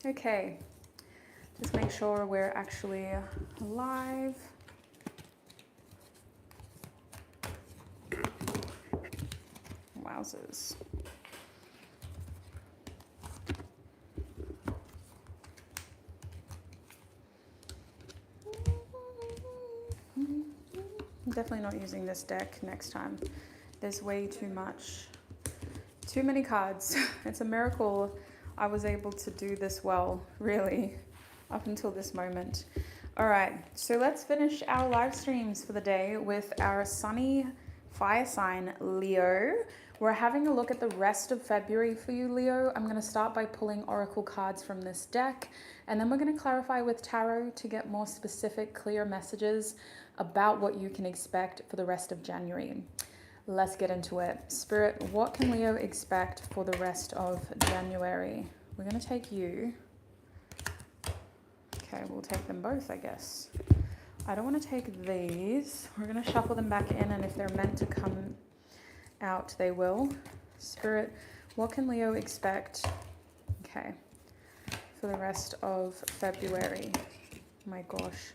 Okay, just make sure we're actually live. Wowzers. I'm definitely not using this deck next time. There's way too many cards. It's a miracle I was able to do this well, really, up until this moment. All right, so let's finish our live streams for the day with our sunny fire sign, Leo. We're having a look at the rest of February for you, Leo. I'm going to start by pulling oracle cards from this deck, and then we're going to clarify with tarot to get more specific, clear messages about what you can expect for the rest of January. Let's get into it. Spirit, what can Leo expect for the rest of January? We're going to take you. Okay, we'll take them both, I guess. I don't want to take these. We're going to shuffle them back in, and if they're meant to come out, they will. Spirit, what can Leo expect, okay, for the rest of February? My gosh.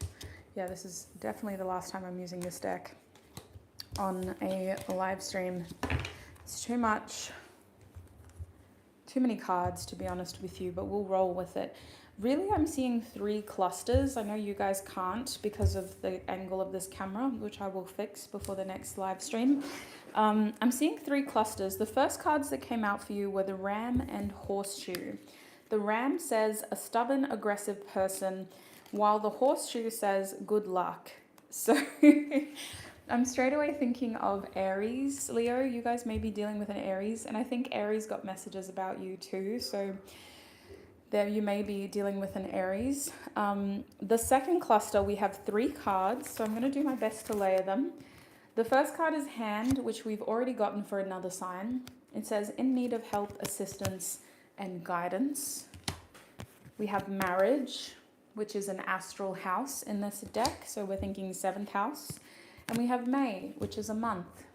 Yeah, this is definitely the last time I'm using this deck on a live stream. It's too much. Too many cards, to be honest with you, but we'll roll with it. Really, I'm seeing 3 clusters. I know you guys can't because of the angle of this camera, which I will fix before the next live stream. I'm seeing 3 clusters. The first cards that came out for you were the Ram and Horseshoe. The Ram says a stubborn, aggressive person, while the Horseshoe says good luck. So I'm straight away thinking of Aries, Leo. You guys may be dealing with an Aries, and I think Aries got messages about you too. So there you may be dealing with an Aries. The second cluster, we have 3 cards, so I'm going to do my best to layer them. The first card is Hand, which we've already gotten for another sign. It says, in need of help, assistance, and guidance. We have Marriage, which is an astral house in this deck, so we're thinking 7th house. And we have May, which is a month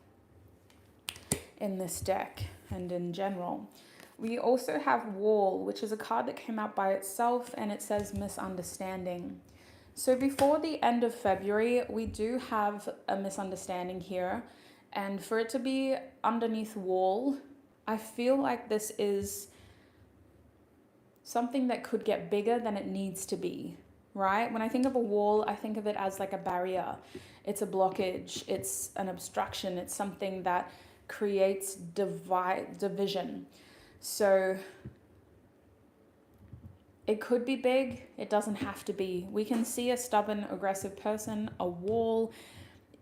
in this deck and in general. We also have Wall, which is a card that came out by itself, and it says misunderstanding. So before the end of February, we do have a misunderstanding here. And for it to be underneath Wall, I feel like this is something that could get bigger than it needs to be, right? When I think of a wall, I think of it as like a barrier. It's a blockage. It's an obstruction. It's something that creates division. So it could be big. It doesn't have to be. We can see a stubborn, aggressive person, a wall,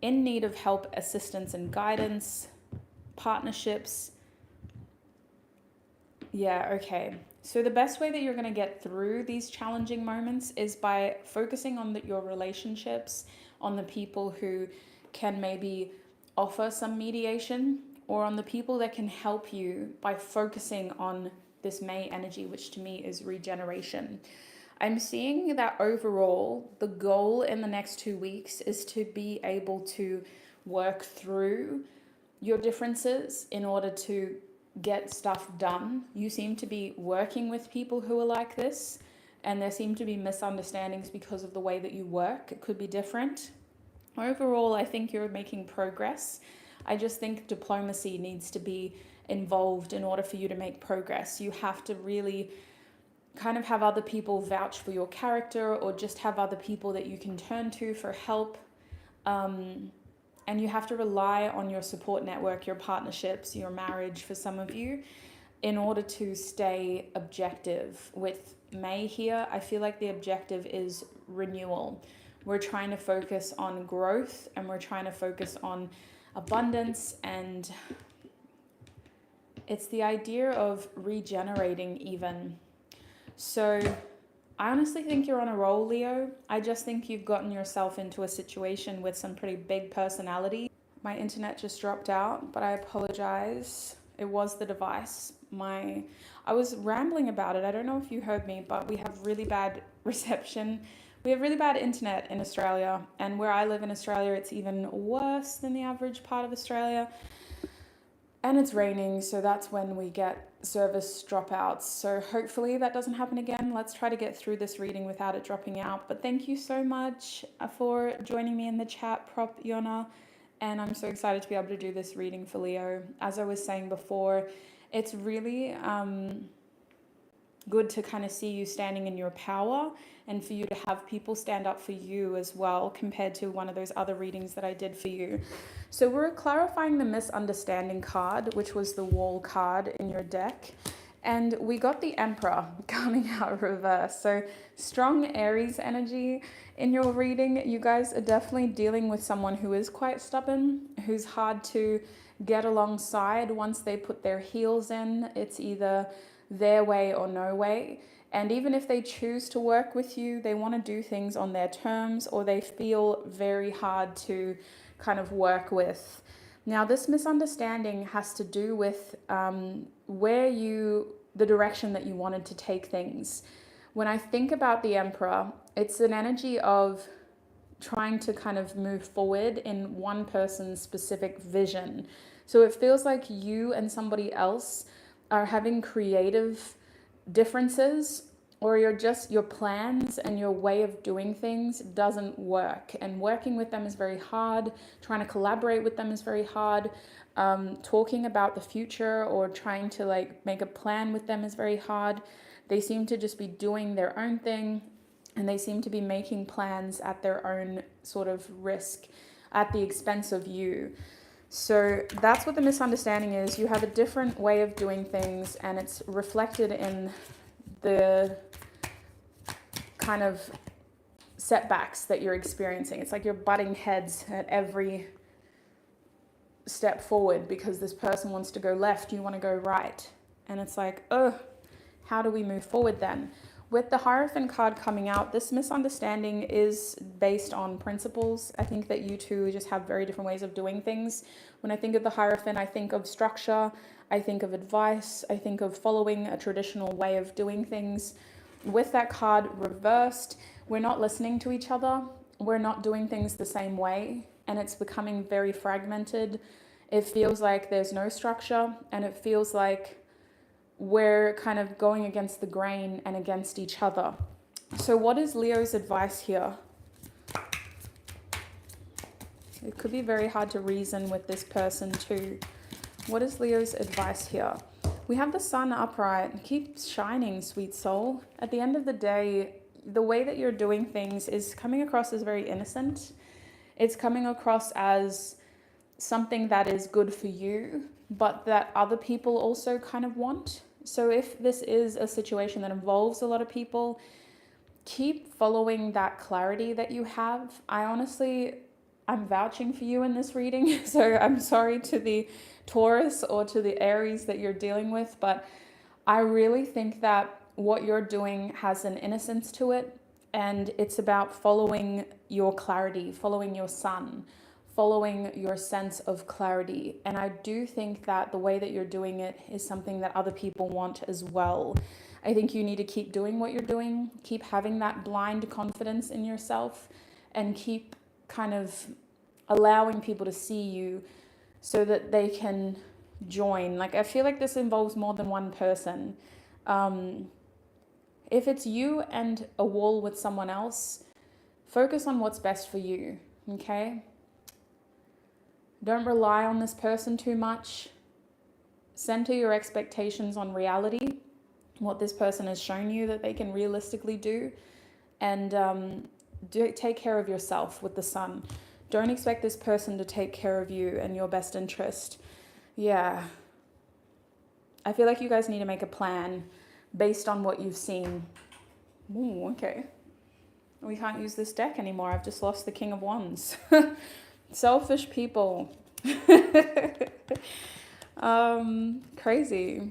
in need of help, assistance, and guidance, partnerships. Yeah, okay. So the best way that you're going to get through these challenging moments is by focusing on your relationships, on the people who can maybe offer some mediation, or on the people that can help you by focusing on this May energy, which to me is regeneration. I'm seeing that overall, the goal in the next 2 weeks is to be able to work through your differences in order to get stuff done. You seem to be working with people who are like this, and there seem to be misunderstandings because of the way that you work. It could be different. Overall, I think you're making progress. I just think diplomacy needs to be involved in order for you to make progress. You have to really kind of have other people vouch for your character, or just have other people that you can turn to for help. And you have to rely on your support network, your partnerships, your marriage for some of you, in order to stay objective. With May here, I feel like the objective is renewal. We're trying to focus on growth, and we're trying to focus on abundance, and it's the idea of regenerating even. So I honestly think you're on a roll, Leo. I just think you've gotten yourself into a situation with some pretty big personality. My internet just dropped out, but I apologize. It was the device. I was rambling about it. I don't know if you heard me, but we have really bad reception. We have really bad internet in Australia, and where I live in Australia, it's even worse than the average part of Australia. And it's raining, so that's when we get service dropouts. So hopefully that doesn't happen again. Let's try to get through this reading without it dropping out. But thank you so much for joining me in the chat, Prop Yona. And I'm so excited to be able to do this reading for Leo. As I was saying before, it's really good to kind of see you standing in your power and for you to have people stand up for you as well, compared to one of those other readings that I did for you. So we're clarifying the misunderstanding card, which was the wall card in your deck. And we got the Emperor coming out reverse. So strong Aries energy in your reading. You guys are definitely dealing with someone who is quite stubborn, who's hard to get alongside once they put their heels in. It's either their way or no way. And even if they choose to work with you, they want to do things on their terms, or they feel very hard to kind of work with. Now, this misunderstanding has to do with the direction that you wanted to take things. When I think about the Emperor, it's an energy of trying to kind of move forward in one person's specific vision. So it feels like you and somebody else are having creative differences, or your plans and your way of doing things doesn't work, and working with them is very hard. Trying to collaborate with them is very hard. Talking about the future or trying to like make a plan with them is very hard. They seem to just be doing their own thing, and they seem to be making plans at their own sort of risk, at the expense of you. So that's what the misunderstanding is. You have a different way of doing things, and it's reflected in the kind of setbacks that you're experiencing. It's like you're butting heads at every step forward because this person wants to go left, you want to go right. And it's like, oh, how do we move forward then? With the Hierophant card coming out, this misunderstanding is based on principles. I think that you two just have very different ways of doing things. When I think of the Hierophant, I think of structure, I think of advice, I think of following a traditional way of doing things. With that card reversed, we're not listening to each other, we're not doing things the same way, and it's becoming very fragmented. It feels like there's no structure, and it feels like we're kind of going against the grain and against each other. So what is Leo's advice here? It could be very hard to reason with this person too. What is Leo's advice here? We have the Sun upright. Keep shining, sweet soul. At the end of the day, the way that you're doing things is coming across as very innocent. It's coming across as something that is good for you, but that other people also kind of want. So if this is a situation that involves a lot of people, keep following that clarity that you have. I'm vouching for you in this reading, so I'm sorry to the Taurus or to the Aries that you're dealing with, but I really think that what you're doing has an innocence to it, and it's about following your clarity, following your sun, following your sense of clarity. And I do think that the way that you're doing it is something that other people want as well. I think you need to keep doing what you're doing, keep having that blind confidence in yourself, and keep kind of allowing people to see you so that they can join. Like, I feel like this involves more than one person. If it's you and a wall with someone else, focus on what's best for you, okay? Don't rely on this person too much. Center your expectations on reality, what this person has shown you that they can realistically do, and take care of yourself with the Sun. Don't expect this person to take care of you and your best interest. Yeah. I feel like you guys need to make a plan based on what you've seen. Ooh, okay. We can't use this deck anymore. I've just lost the King of Wands. Selfish people. Crazy.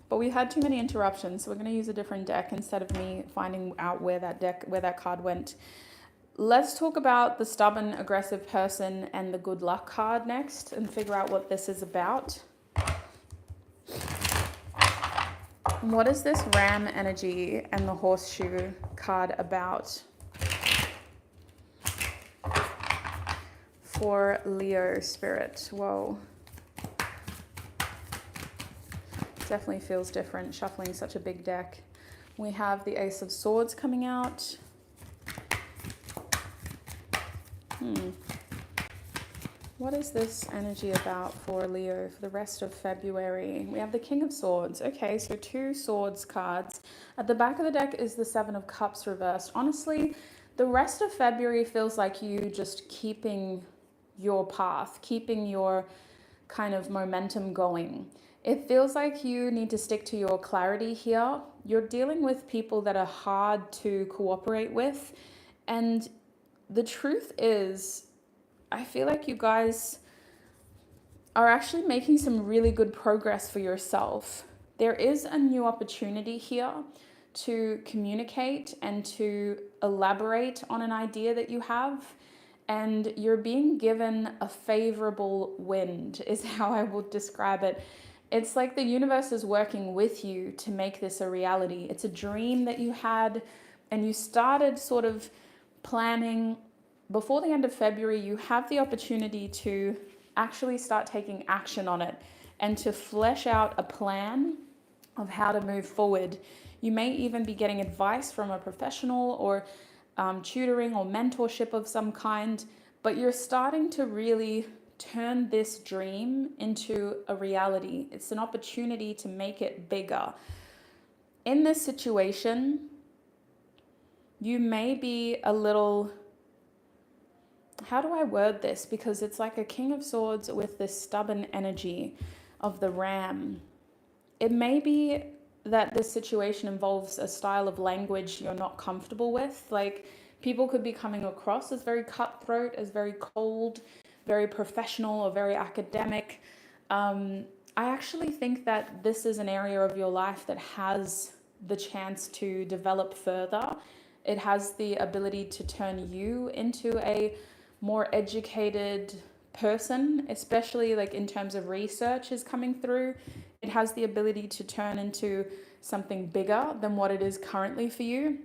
But we had too many interruptions, so we're going to use a different deck instead of me finding out where that card went. Let's talk about the stubborn, aggressive person and the good luck card next and figure out what this is about. What is this Ram energy and the horseshoe card about for Leo spirit? Whoa. Definitely feels different shuffling such a big deck. We have the Ace of Swords coming out. What is this energy about for Leo for the rest of February? We have the King of Swords. Okay, so 2 swords cards. At the back of the deck is the 7 of Cups reversed. Honestly, the rest of February feels like you just keeping your path, keeping your kind of momentum going. It feels like you need to stick to your clarity here. You're dealing with people that are hard to cooperate with. And the truth is, I feel like you guys are actually making some really good progress for yourself. There is a new opportunity here to communicate and to elaborate on an idea that you have. And you're being given a favorable wind, is how I will describe it. It's like the universe is working with you to make this a reality. It's a dream that you had, and you started sort of planning. Before the end of February, you have the opportunity to actually start taking action on it and to flesh out a plan of how to move forward. You may even be getting advice from a professional or tutoring or mentorship of some kind, but you're starting to really turn this dream into a reality. It's an opportunity to make it bigger. In this situation, you may be a little, how do I word this? Because it's like a King of Swords with this stubborn energy of the ram. It may be that this situation involves a style of language you're not comfortable with. Like, people could be coming across as very cutthroat, as very cold, very professional, or very academic. I actually think that this is an area of your life that has the chance to develop further. It has the ability to turn you into a more educated person, especially like in terms of research is coming through. It has the ability to turn into something bigger than what it is currently for you.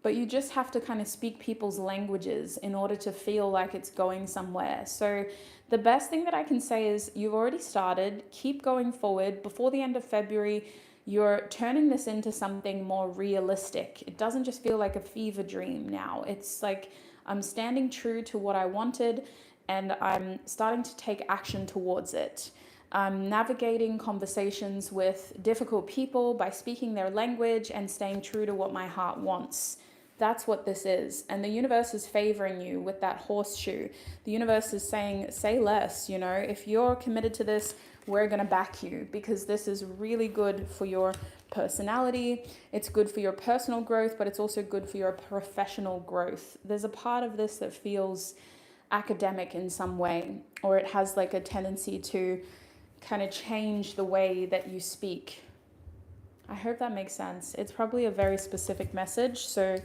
But you just have to kind of speak people's languages in order to feel like it's going somewhere. So the best thing that I can say is you've already started. Keep going forward. Before the end of February, you're turning this into something more realistic. It doesn't just feel like a fever dream now. It's like I'm standing true to what I wanted and I'm starting to take action towards it. I'm navigating conversations with difficult people by speaking their language and staying true to what my heart wants. That's what this is. And the universe is favoring you with that horseshoe. The universe is saying, say less, if you're committed to this, we're going to back you, because this is really good for your personality. It's good for your personal growth, but it's also good for your professional growth. There's a part of this that feels academic in some way, or it has like a tendency to kind of change the way that you speak. I hope that makes sense. It's probably a very specific message, so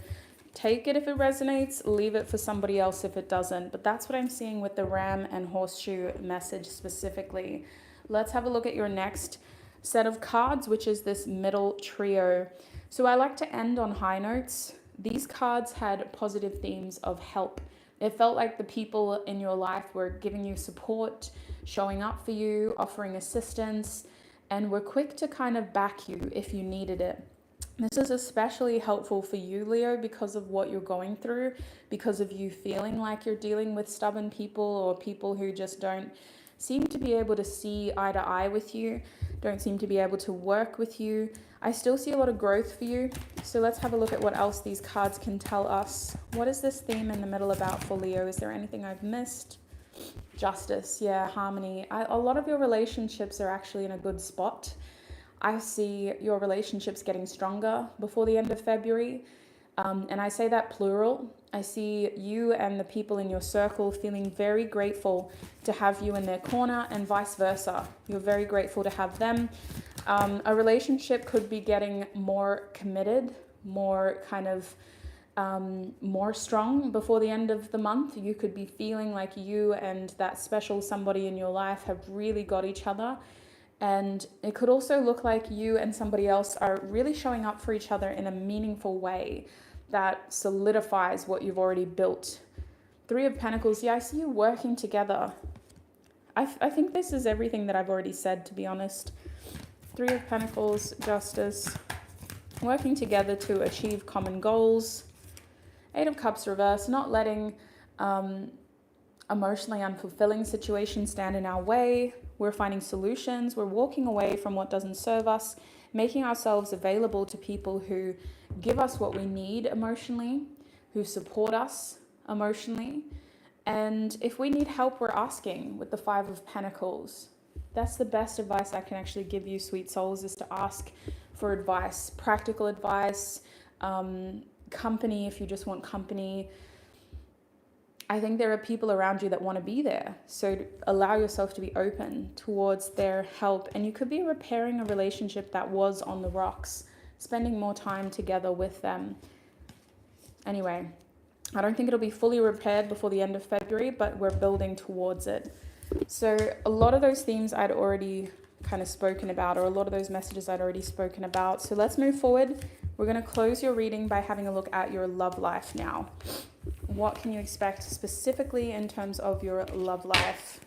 take it if it resonates, leave it for somebody else if it doesn't. But that's what I'm seeing with the ram and horseshoe message specifically. Let's have a look at your next set of cards, which is this middle trio. So I like to end on high notes. These cards had positive themes of help. It felt like the people in your life were giving you support, showing up for you, offering assistance, and were quick to kind of back you if you needed it. This is especially helpful for you, Leo, because of what you're going through, because of you feeling like you're dealing with stubborn people or people who just don't seem to be able to see eye to eye with you, don't seem to be able to work with you. I still see a lot of growth for you. So let's have a look at what else these cards can tell us. What is this theme in the middle about for Leo? Is there anything I've missed? Justice, yeah, harmony. A lot of your relationships are actually in a good spot. I see your relationships getting stronger before the end of February. And I say that plural. I see you and the people in your circle feeling very grateful to have you in their corner, and vice versa. You're very grateful to have them. A relationship could be getting more committed, more kind of more strong before the end of the month. You could be feeling like you and that special somebody in your life have really got each other. And it could also look like you and somebody else are really showing up for each other in a meaningful way that solidifies what you've already built. 3 of Pentacles, yeah, I see you working together. I think this is everything that I've already said, to be honest. Three of Pentacles, Justice, working together to achieve common goals. Eight of Cups reverse, not letting emotionally unfulfilling situations stand in our way. We're finding solutions. We're walking away from what doesn't serve us, making ourselves available to people who give us what we need emotionally, who support us emotionally. And if we need help, we're asking with the Five of Pentacles. That's the best advice I can actually give you, sweet souls, is to ask for advice, practical advice, company if you just want company. I think there are people around you that want to be there. So allow yourself to be open towards their help. And you could be repairing a relationship that was on the rocks, spending more time together with them. Anyway, I don't think it'll be fully repaired before the end of February, but we're building towards it. So a lot of those themes I'd already kind of spoken about, or a lot of those messages I'd already spoken about. So let's move forward. We're going to close your reading by having a look at your love life now. What can you expect specifically in terms of your love life?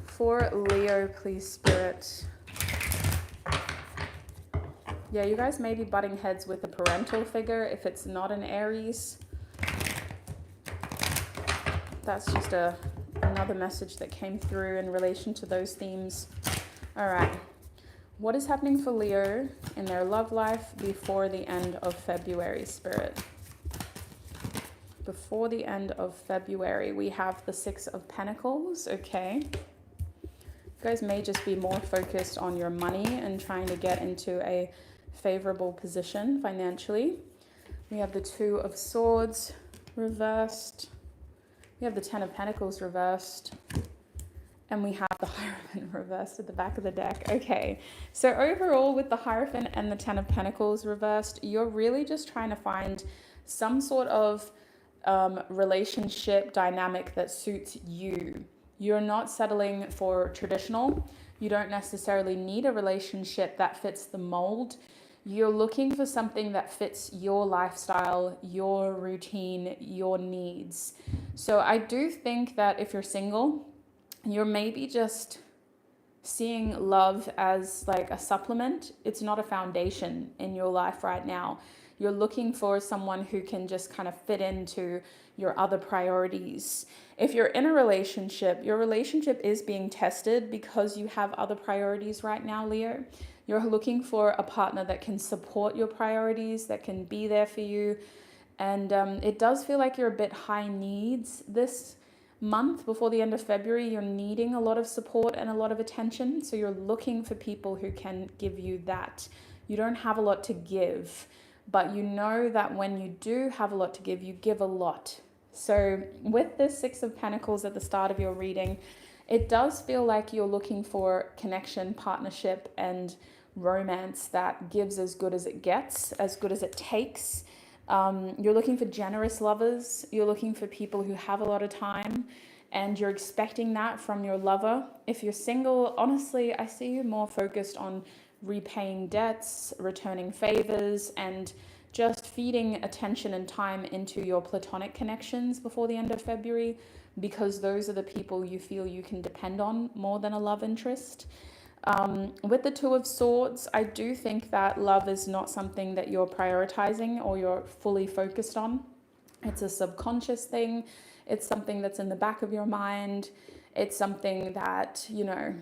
For Leo, please, Spirit. Yeah, you guys may be butting heads with a parental figure if it's not an Aries. That's just another message that came through in relation to those themes. All right. What is happening for Leo in their love life before the end of February, Spirit? Before the end of February, we have the Six of Pentacles. Okay. You guys may just be more focused on your money and trying to get into a favorable position financially. We have the Two of Swords reversed. We have the Ten of Pentacles reversed. And we have the Hierophant reversed at the back of the deck. Okay, so overall with the Hierophant and the Ten of Pentacles reversed, you're really just trying to find some sort of relationship dynamic that suits you. You're not settling for traditional. You don't necessarily need a relationship that fits the mold. You're looking for something that fits your lifestyle, your routine, your needs. So I do think that if you're single, you're maybe just seeing love as like a supplement. It's not a foundation in your life right now. You're looking for someone who can just kind of fit into your other priorities. If you're in a relationship, your relationship is being tested because you have other priorities right now, Leo. You're looking for a partner that can support your priorities, that can be there for you. And it does feel like you're a bit high needs this month. Before the end of February, you're needing a lot of support and a lot of attention. So you're looking for people who can give you that. You don't have a lot to give, but you know that when you do have a lot to give, you give a lot. So with this Six of Pentacles at the start of your reading, it does feel like you're looking for connection, partnership, and romance that gives as good as it gets, as good as it takes. You're looking for generous lovers. You're looking for people who have a lot of time, and you're expecting that from your lover. If you're single, honestly, I see you more focused on repaying debts, returning favors, and just feeding attention and time into your platonic connections before the end of February, because those are the people you feel you can depend on more than a love interest. With the Two of Swords, I do think that love is not something that you're prioritizing or you're fully focused on. It's a subconscious thing. It's something that's in the back of your mind. It's something that, you know,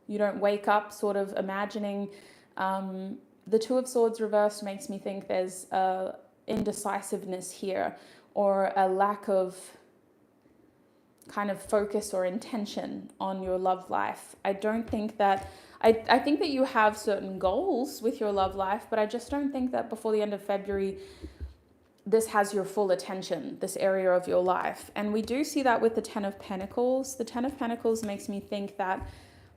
you don't wake up sort of imagining. The Two of Swords reversed makes me think there's indecisiveness here, or a lack of kind of focus or intention on your love life. I don't think that, I think that you have certain goals with your love life, but I just don't think that before the end of February, this has your full attention, this area of your life. And we do see that with the Ten of Pentacles. The Ten of Pentacles makes me think that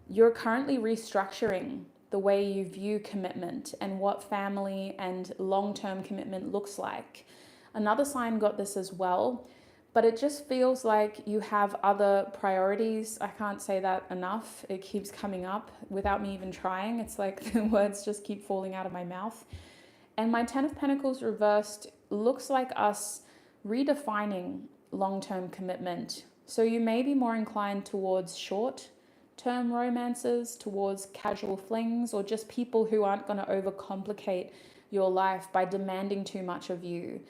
you're currently restructuring the way you view commitment and what family and long-term commitment looks like. Another sign got this as well, but it just feels like you have other priorities. I can't say that enough. It keeps coming up without me even trying. It's like the words just keep falling out of my mouth. And my Ten of Pentacles reversed looks like us redefining long-term commitment So you may be more inclined towards short-term romances, towards casual flings, or just people who aren't going to overcomplicate your life by demanding too much of you.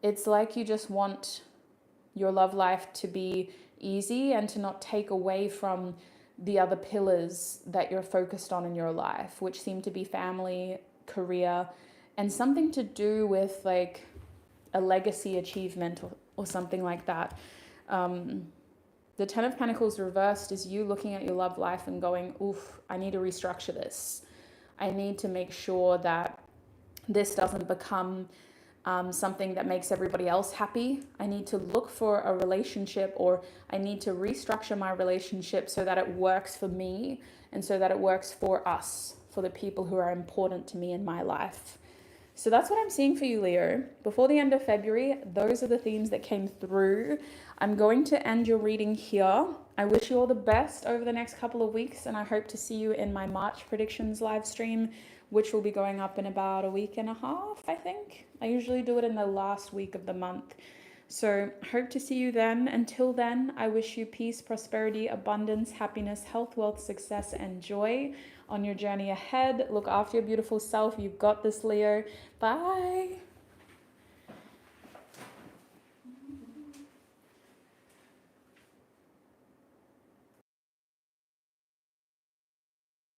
It's like you just want your love life to be easy and to not take away from the other pillars that you're focused on in your life, which seem to be family, career, and something to do with like a legacy achievement or something like that. The Ten of Pentacles reversed is you looking at your love life and going, oof, I need to restructure this. I need to make sure that this doesn't become something that makes everybody else happy. I need to look for a relationship, or I need to restructure my relationship so that it works for me and so that it works for us, for the people who are important to me in my life. So that's what I'm seeing for you, Leo. Before the end of February, those are the themes that came through. I'm going to end your reading here. I wish you all the best over the next couple of weeks, and I hope to see you in my March predictions live stream, which will be going up in about a week and a half, I think. I usually do it in the last week of the month. So hope to see you then. Until then, I wish you peace, prosperity, abundance, happiness, health, wealth, success, and joy on your journey ahead. Look after your beautiful self. You've got this, Leo. Bye.